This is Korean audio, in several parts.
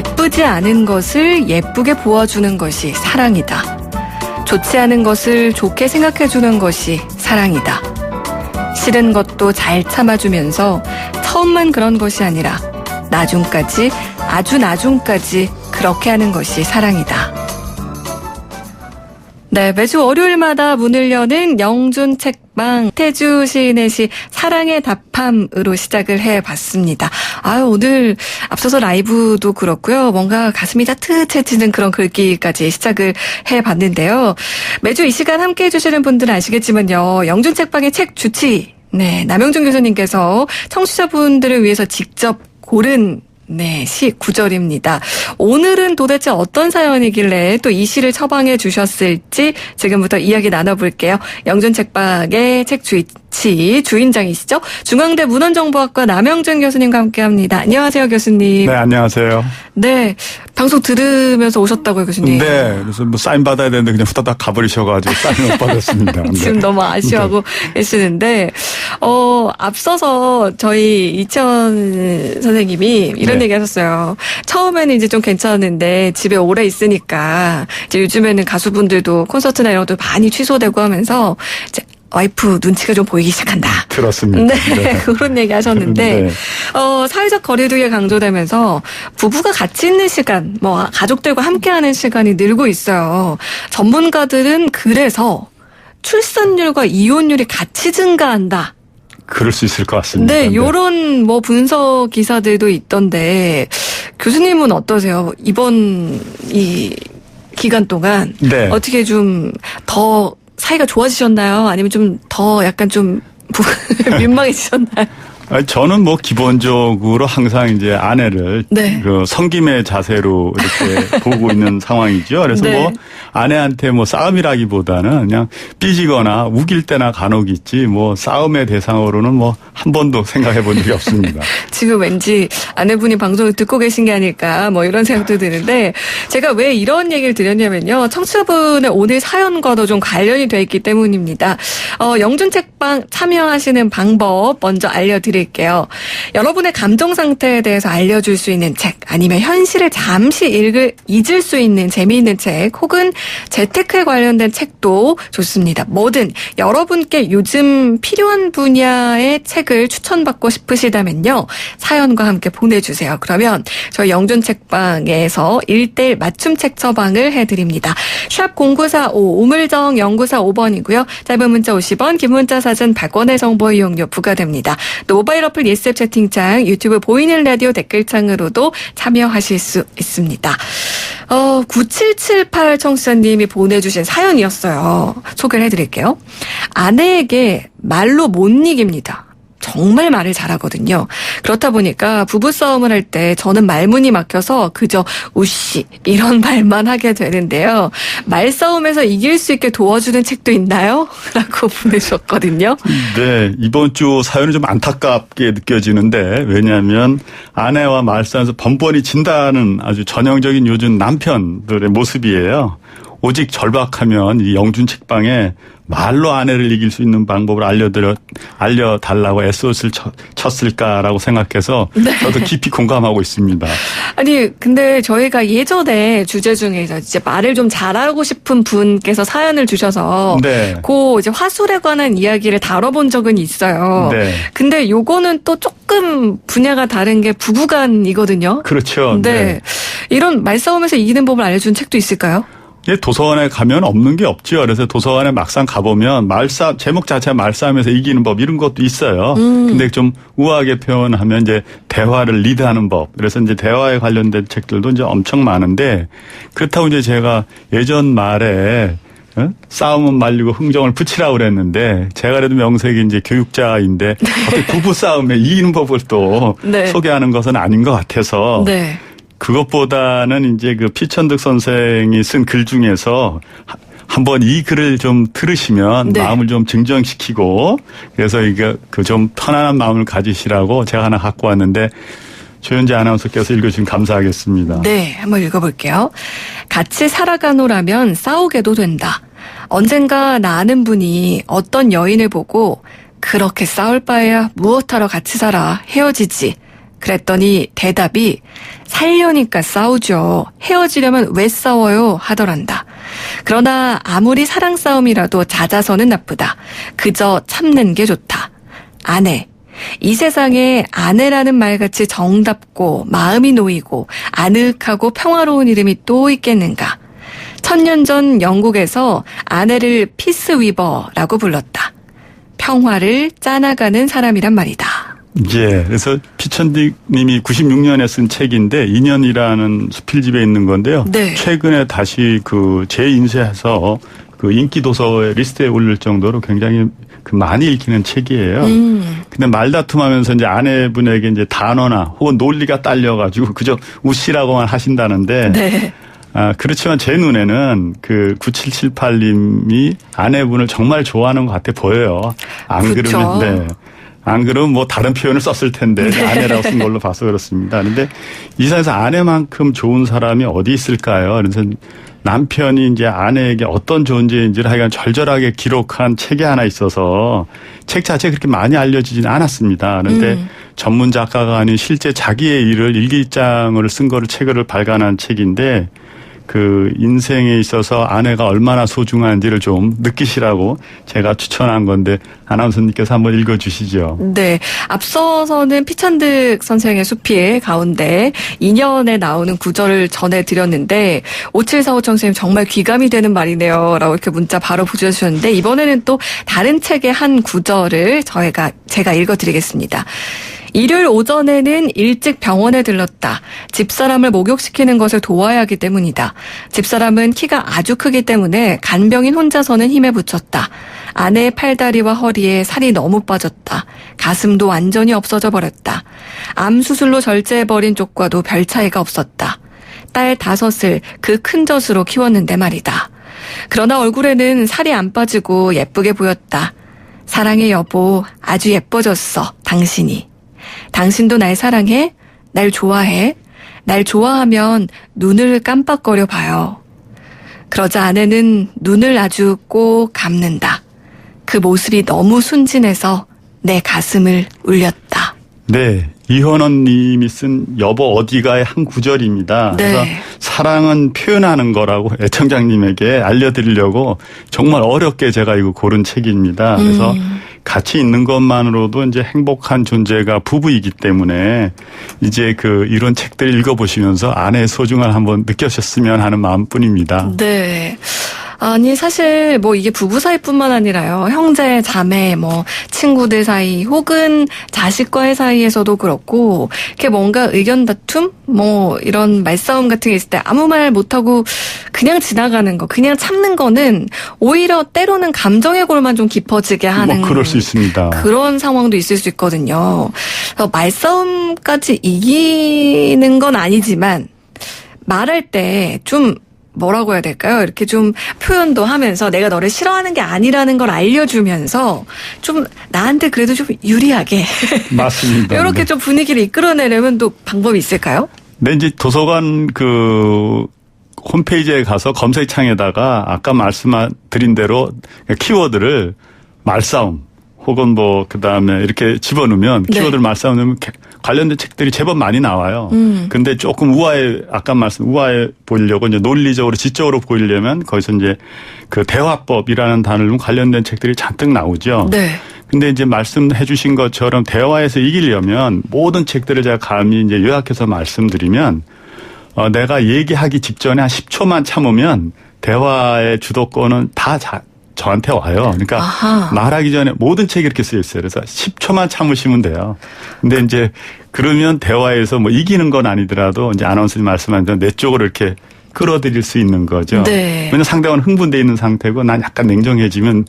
예쁘지 않은 것을 예쁘게 보아주는 것이 사랑이다. 좋지 않은 것을 좋게 생각해주는 것이 사랑이다. 싫은 것도 잘 참아주면서 처음만 그런 것이 아니라 나중까지, 아주 나중까지 그렇게 하는 것이 사랑이다. 네, 매주 월요일마다 문을 여는 영준 책방, 태주 시인의 시 사랑의 답함으로 시작을 해봤습니다. 오늘 앞서서 라이브도 그렇고요. 뭔가 가슴이 따뜻해지는 그런 글귀까지 시작을 해봤는데요. 매주 이 시간 함께해 주시는 분들은 아시겠지만요. 영준 책방의 책 주치, 남영준 교수님께서 청취자분들을 위해서 직접 고른 시 구절입니다. 오늘은 도대체 어떤 사연이길래 또 이 시를 처방해 주셨을지 지금부터 이야기 나눠볼게요. 영준 책방의 책 주치 주인장이시죠? 중앙대 문헌정보학과 남영준 교수님과 함께합니다. 안녕하세요, 교수님. 네, 안녕하세요. 네, 방송 들으면서 오셨다고요, 교수님? 네, 그래서 사인 받아야 되는데 그냥 후다닥 가버리셔가지고 사인 못 받았습니다. 지금 너무 아쉬워하고 계시는데, 앞서서 저희 이채원 선생님이 이런 얘기 하셨어요. 처음에는 이제 좀 괜찮은데 집에 오래 있으니까 이제 요즘에는 가수분들도 콘서트나 이런 것도 많이 취소되고 하면서 이제 와이프 눈치가 좀 보이기 시작한다. 그렇습니다. 네. 그런 얘기 하셨는데, 사회적 거리두기가 강조되면서 부부가 같이 있는 시간, 가족들과 함께하는 시간이 늘고 있어요. 전문가들은 그래서 출산율과 이혼율이 같이 증가한다. 그럴 수 있을 것 같습니다. 네, 요런 분석 기사들도 있던데, 교수님은 어떠세요? 이번 이 기간 동안 어떻게 좀 더 사이가 좋아지셨나요? 아니면 좀 더 약간 좀 민망해지셨나요? 저는 기본적으로 항상 이제 아내를 그 섬김의 자세로 이렇게 보고 있는 상황이죠. 그래서 아내한테 싸움이라기보다는 그냥 삐지거나 우길 때나 간혹 있지 싸움의 대상으로는 한 번도 생각해 본 적이 없습니다. 지금 왠지 아내분이 방송을 듣고 계신 게 아닐까 이런 생각도 드는데 제가 왜 이런 얘기를 드렸냐면요. 청취자분의 오늘 사연과도 좀 관련이 돼 있기 때문입니다. 영준 책방 참여하시는 방법 먼저 알려드릴게요. 여러분의 감정 상태에 대해서 알려줄 수 있는 책, 아니면 현실을 잠시 잊을 수 있는 재미있는 책, 혹은 재테크에 관련된 책도 좋습니다. 뭐든 여러분께 요즘 필요한 분야의 책을 추천받고 싶으시다면요. 사연과 함께 보내주세요. 그러면 저희 영준 책방에서 1:1 맞춤 책 처방을 해드립니다. 샵 0945 우물정 0945번이고요. 짧은 문자 50원, 긴 문자 사진 100원의 정보 이용료 부과됩니다. 또 모바일 어플 예스앱 채팅창, 유튜브 보이는 라디오 댓글창으로도 참여하실 수 있습니다. 9778 청취자님이 보내주신 사연이었어요. 소개를 해드릴게요. 아내에게 말로 못 이깁니다. 정말 말을 잘하거든요. 그렇다 보니까 부부싸움을 할 때 저는 말문이 막혀서 그저 우씨 이런 말만 하게 되는데요. 말싸움에서 이길 수 있게 도와주는 책도 있나요? 라고 보내주셨거든요. 네, 이번 주 사연이 좀 안타깝게 느껴지는데, 왜냐하면 아내와 말싸움에서 번번이 진다는 아주 전형적인 요즘 남편들의 모습이에요. 오직 절박하면 이 영준 책방에 말로 아내를 이길 수 있는 방법을 알려달라고 SOS를 쳤을까라고 생각해서 저도 깊이 공감하고 있습니다. 아니, 근데 저희가 예전에 주제 중에서 이제 말을 좀 잘하고 싶은 분께서 사연을 주셔서 그 이제 화술에 관한 이야기를 다뤄본 적은 있어요. 근데 요거는 또 조금 분야가 다른 게 부부간이거든요. 그렇죠. 이런 말싸움에서 이기는 법을 알려준 책도 있을까요? 도서관에 가면 없는 게 없죠. 그래서 도서관에 막상 가보면 제목 자체가 말싸움에서 이기는 법 이런 것도 있어요. 근데 좀 우아하게 표현하면 이제 대화를 리드하는 법. 그래서 이제 대화에 관련된 책들도 이제 엄청 많은데, 그렇다고 이제 제가 예전 말에 싸움은 말리고 흥정을 붙이라고 그랬는데, 제가 그래도 명색이 이제 교육자인데 어떻게 부부 싸움에 이기는 법을 또 소개하는 것은 아닌 것 같아서 그것보다는 이제 그 피천득 선생이 쓴 글 중에서 한번 이 글을 좀 들으시면 마음을 좀 진정시키고, 그래서 이게 그 좀 편안한 마음을 가지시라고 제가 하나 갖고 왔는데, 조현재 아나운서께서 읽어주시면 감사하겠습니다. 네, 한번 읽어볼게요. 같이 살아가노라면 싸우게도 된다. 언젠가 나 아는 분이 어떤 여인을 보고 그렇게 싸울 바에야 무엇하러 같이 살아, 헤어지지, 그랬더니 대답이 살려니까 싸우죠. 헤어지려면 왜 싸워요? 하더란다. 그러나 아무리 사랑 싸움이라도 잦아서는 나쁘다. 그저 참는 게 좋다. 아내. 이 세상에 아내라는 말같이 정답고 마음이 놓이고 아늑하고 평화로운 이름이 또 있겠는가. 1000년 전 영국에서 아내를 피스 위버라고 불렀다. 평화를 짜나가는 사람이란 말이다. 예. 그래서 피천딕님이 96년에 쓴 책인데 인연이라는 수필집에 있는 건데요. 네. 최근에 다시 그 재인쇄해서 그 인기 도서의 리스트에 올릴 정도로 굉장히 그 많이 읽히는 책이에요. 근데 말다툼하면서 이제 아내분에게 이제 단어나 혹은 논리가 딸려가지고 그저 웃으라고만 하신다는데. 네. 그렇지만 제 눈에는 그 9778님이 아내분을 정말 좋아하는 것 같아 보여요. 안 그렇죠. 그러면, 네. 안 그러면 뭐 다른 표현을 썼을 텐데 네. 아내라고 쓴 걸로 봐서 그렇습니다. 그런데 이 세상에서 아내만큼 좋은 사람이 어디 있을까요? 그래서 남편이 이제 아내에게 어떤 존재인지를 하여간 절절하게 기록한 책이 하나 있어서 책 자체가 그렇게 많이 알려지지는 않았습니다. 그런데 전문 작가가 아닌 실제 자기의 일을 일기장을 쓴 거를 책을 발간한 책인데 그 인생에 있어서 아내가 얼마나 소중한지를 좀 느끼시라고 제가 추천한 건데 아나운서님께서 한번 읽어주시죠. 네. 앞서서는 피천득 선생의 수필 가운데 2년에 나오는 구절을 전해드렸는데 5745 선생님 정말 귀감이 되는 말이네요. 라고 이렇게 문자 바로 보내주셨는데 이번에는 또 다른 책의 한 구절을 제가 읽어드리겠습니다. 일요일 오전에는 일찍 병원에 들렀다. 집사람을 목욕시키는 것을 도와야 하기 때문이다. 집사람은 키가 아주 크기 때문에 간병인 혼자서는 힘에 부쳤다. 아내의 팔다리와 허리에 살이 너무 빠졌다. 가슴도 완전히 없어져 버렸다. 암 수술로 절제해버린 쪽과도 별 차이가 없었다. 딸 5을 그 큰 젖으로 키웠는데 말이다. 그러나 얼굴에는 살이 안 빠지고 예쁘게 보였다. 사랑해 여보, 아주 예뻐졌어, 당신이. 당신도 날 사랑해? 날 좋아해? 날 좋아하면 눈을 깜빡거려 봐요. 그러자 아내는 눈을 아주 꼭 감는다. 그 모습이 너무 순진해서 내 가슴을 울렸다. 네. 이현원 님이 쓴 여보 어디가의 한 구절입니다. 네. 그래서 사랑은 표현하는 거라고 애청자님에게 알려드리려고 정말 어렵게 제가 이거 고른 책입니다. 그래서 같이 있는 것만으로도 이제 행복한 존재가 부부이기 때문에 이제 이런 책들 읽어보시면서 아내의 소중함을 한번 느끼셨으면 하는 마음뿐입니다. 네. 아니 사실 뭐 이게 부부 사이뿐만 아니라요. 형제, 자매, 뭐 친구들 사이 혹은 자식과의 사이에서도 그렇고 이렇게 뭔가 의견 다툼 뭐 이런 말싸움 같은 게 있을 때 아무 말 못하고 그냥 지나가는 거, 그냥 참는 거는 오히려 때로는 감정의 골만 좀 깊어지게 하는 뭐 그럴 수 있습니다. 그런 상황도 있을 수 있거든요. 그래서 말싸움까지 이기는 건 아니지만 말할 때 좀 뭐라고 해야 될까요? 이렇게 좀 표현도 하면서 내가 너를 싫어하는 게 아니라는 걸 알려주면서 좀 나한테 그래도 좀 유리하게 맞습니다. 이렇게 네. 좀 분위기를 이끌어내려면 또 방법이 있을까요? 네, 이제 도서관 홈페이지에 가서 검색창에다가 아까 말씀드린 대로 키워드를 말싸움 혹은 그다음에 이렇게 집어넣으면 네. 키워드를 말싸움 넣으면 관련된 책들이 제법 많이 나와요. 근데 조금 우아해 보이려고 이제 논리적으로 지적으로 보이려면 거기서 이제 그 대화법이라는 단어로 관련된 책들이 잔뜩 나오죠. 네. 근데 이제 말씀해 주신 것처럼 대화에서 이기려면 모든 책들을 제가 감히 이제 요약해서 말씀드리면 내가 얘기하기 직전에 한 10초만 참으면 대화의 주도권은 다 저한테 와요. 그러니까 아하. 말하기 전에 모든 책이 이렇게 쓰여 있어요. 그래서 10초만 참으시면 돼요. 근데 이제 그러면 대화에서 이기는 건 아니더라도 이제 아나운서님 말씀하신 대로 내 쪽으로 이렇게 끌어들일 수 있는 거죠. 네. 왜냐면 상대방은 흥분되어 있는 상태고 난 약간 냉정해지면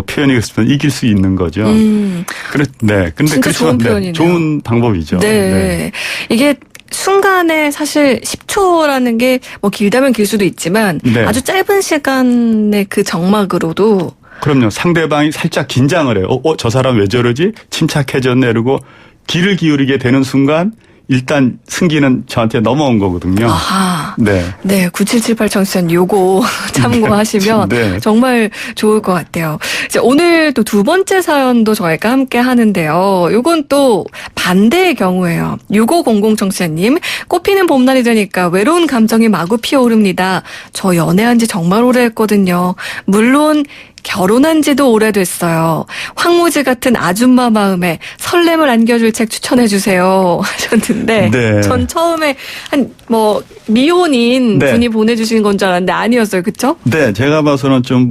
표현이 있으면 이길 수 있는 거죠. 네. 근데 진짜 좋은 그렇지만 표현이네요. 좋은 방법이죠. 네. 이게 순간에 사실 10초라는 게 길다면 길 수도 있지만 네. 아주 짧은 시간의 그 정막으로도 그럼요. 상대방이 살짝 긴장을 해요. 저 사람 왜 저러지? 침착해졌네. 이러고 귀를 기울이게 되는 순간 일단 승기는 저한테 넘어온 거거든요. 아하. 네. 네, 9778 청취자님 요거 참고하시면 네. 정말 좋을 것 같아요. 이제 오늘 또 두 번째 사연도 저희가 함께 하는데요. 요건 또 반대의 경우예요. 6500 청취자님, 꽃피는 봄날이 되니까 외로운 감정이 마구 피어오릅니다. 저 연애한 지 정말 오래 했거든요. 물론 결혼한 지도 오래됐어요. 황무지 같은 아줌마 마음에 설렘을 안겨줄 책 추천해 주세요 하셨는데 네. 전 처음에 미혼인 네. 분이 보내주신 건 줄 알았는데 아니었어요. 그쵸? 네, 제가 봐서는 좀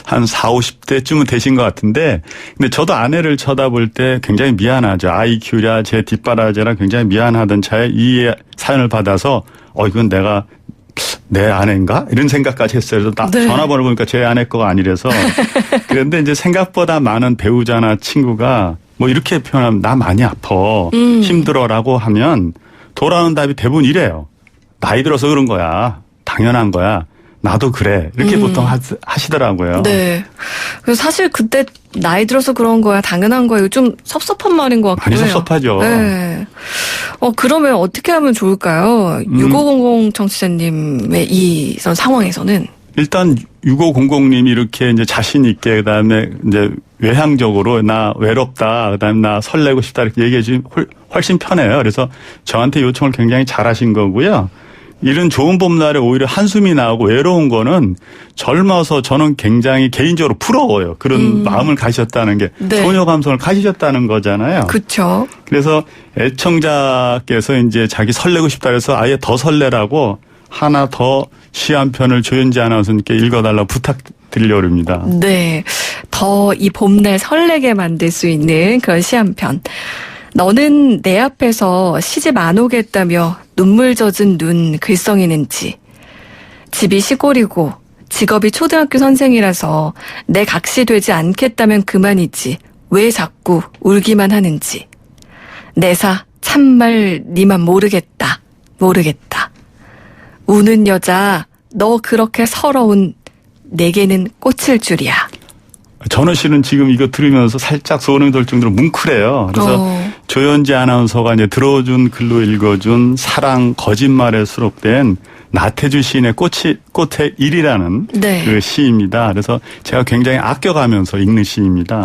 한 40, 50대쯤은 되신 것 같은데, 근데 저도 아내를 쳐다볼 때 굉장히 미안하죠. 아이 키우랴, 제 뒷바라지라 굉장히 미안하던 차에 이 사연을 받아서, 이건 내가 내 아내인가? 이런 생각까지 했어요. 그래서 네. 전화번호 보니까 제 아내 거가 아니라서. 그런데 이제 생각보다 많은 배우자나 친구가 이렇게 표현하면 나 많이 아파. 힘들어라고 하면 돌아오는 답이 대부분 이래요. 나이 들어서 그런 거야. 당연한 거야. 나도 그래. 이렇게 보통 하시더라고요. 네. 그래서 사실 그때 나이 들어서 그런 거야, 당연한 거예요. 좀 섭섭한 말인 것 같고요. 많이 섭섭하죠. 네. 그러면 어떻게 하면 좋을까요? 6500 청취자님의 이 상황에서는. 일단 6500님이 이렇게 이제 자신 있게 그다음에 이제 외향적으로 나 외롭다, 그다음에 나 설레고 싶다 이렇게 얘기해 주면 훨씬 편해요. 그래서 저한테 요청을 굉장히 잘하신 거고요. 이런 좋은 봄날에 오히려 한숨이 나오고 외로운 거는 젊어서 저는 굉장히 개인적으로 부러워요. 그런 마음을 가지셨다는 게 네. 소녀 감성을 가지셨다는 거잖아요. 그렇죠. 그래서 애청자께서 이제 자기 설레고 싶다 그래서 아예 더 설레라고 하나 더 시 한 편을 조현지 아나운서님께 읽어달라고 부탁드리려고 합니다. 네. 더 이 봄날 설레게 만들 수 있는 그런 시 한 편. 너는 내 앞에서 시집 안 오겠다며 눈물 젖은 눈 글썽이는지, 집이 시골이고 직업이 초등학교 선생이라서 내 각시 되지 않겠다면 그만이지 왜 자꾸 울기만 하는지, 내사 참말 니만 모르겠다. 우는 여자 너 그렇게 서러운 내게는 꽂힐 줄이야. 저는 실은 지금 이거 들으면서 살짝 소름이 돋을 정도로 뭉클해요. 그래서 조현지 아나운서가 이제 들어준 글로 읽어준 사랑 거짓말에 수록된 나태주 시인의 꽃의 일이라는 네. 그 시입니다. 그래서 제가 굉장히 아껴가면서 읽는 시입니다.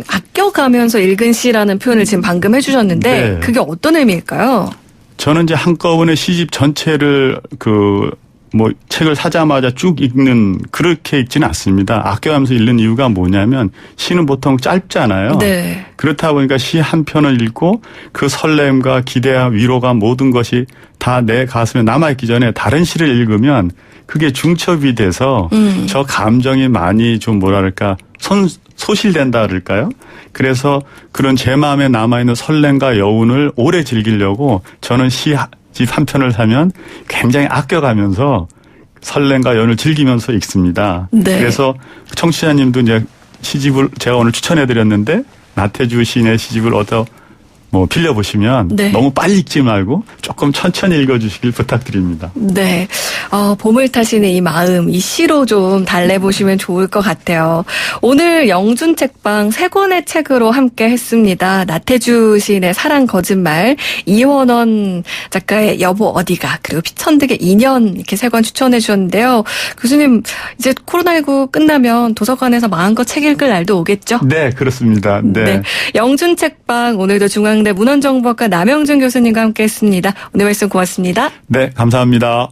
아껴가면서 읽은 시라는 표현을 지금 방금 해주셨는데 네. 그게 어떤 의미일까요? 저는 이제 한꺼번에 시집 전체를 책을 사자마자 쭉 읽는 그렇게 읽지는 않습니다. 아껴가면서 읽는 이유가 뭐냐면 시는 보통 짧잖아요. 네. 그렇다 보니까 시 한 편을 읽고 그 설렘과 기대와 위로가 모든 것이 다 내 가슴에 남아있기 전에 다른 시를 읽으면 그게 중첩이 돼서 저 감정이 많이 좀 소실된다 그럴까요? 그래서 그런 제 마음에 남아있는 설렘과 여운을 오래 즐기려고 저는 시집 한 편을 사면 굉장히 아껴가면서 설렘과 연을 즐기면서 읽습니다. 네. 그래서 청취자님도 이제 시집을 제가 오늘 추천해드렸는데 나태주 시인의 시집을 빌려보시면 네. 너무 빨리 읽지 말고 조금 천천히 읽어주시길 부탁드립니다. 네. 봄을 타시는 이 마음, 이 시로 좀 달래보시면 좋을 것 같아요. 오늘 영준 책방 3권의 책으로 함께 했습니다. 나태주 시인의 사랑 거짓말, 이원원 작가의 여보 어디가, 그리고 피천득의 인연 이렇게 3권 추천해 주셨는데요. 교수님, 이제 코로나19 끝나면 도서관에서 마음껏 책 읽을 날도 오겠죠? 네, 그렇습니다. 네. 영준 책방 오늘도 중앙대 문헌정보학과 남영준 교수님과 함께 했습니다. 오늘 말씀 고맙습니다. 네, 감사합니다.